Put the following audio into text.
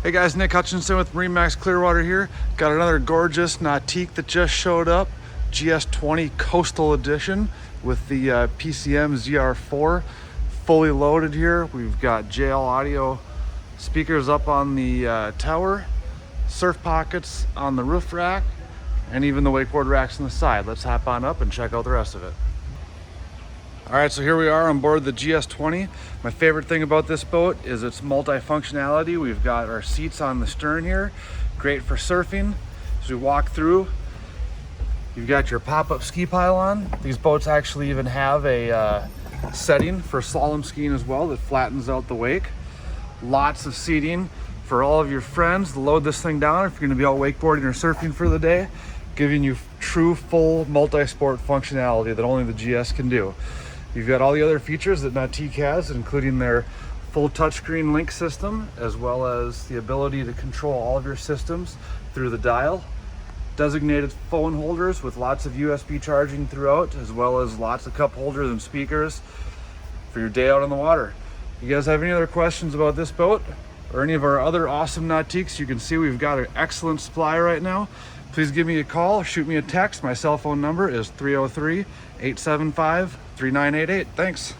Hey guys, Nick Hutchinson with MarineMax Clearwater here. Got another gorgeous Nautique that just showed up. GS20 Coastal Edition with the PCM ZR4 fully loaded here. We've got JL audio speakers up on the tower, surf pockets on the roof rack, and even the wakeboard racks on the side. Let's hop on up and check out the rest of it. All right, so here we are on board the GS20. My favorite thing about this boat is its multi-functionality. We've got our seats on the stern here, great for surfing. As we walk through, you've got your pop-up ski pylon. These boats actually even have a setting for slalom skiing as well that flattens out the wake. Lots of seating for all of your friends to load this thing down if you're gonna be out wakeboarding or surfing for the day, giving you true full multi-sport functionality that only the GS can do. You've got all the other features that Nautique has, including their full touchscreen link system, as well as the ability to control all of your systems through the dial. Designated phone holders with lots of USB charging throughout, as well as lots of cup holders and speakers for your day out on the water. You guys have any other questions about this boat or any of our other awesome Nautiques? You can see we've got an excellent supply right now. Please give me a call, shoot me a text. My cell phone number is 303-875-3988. Thanks.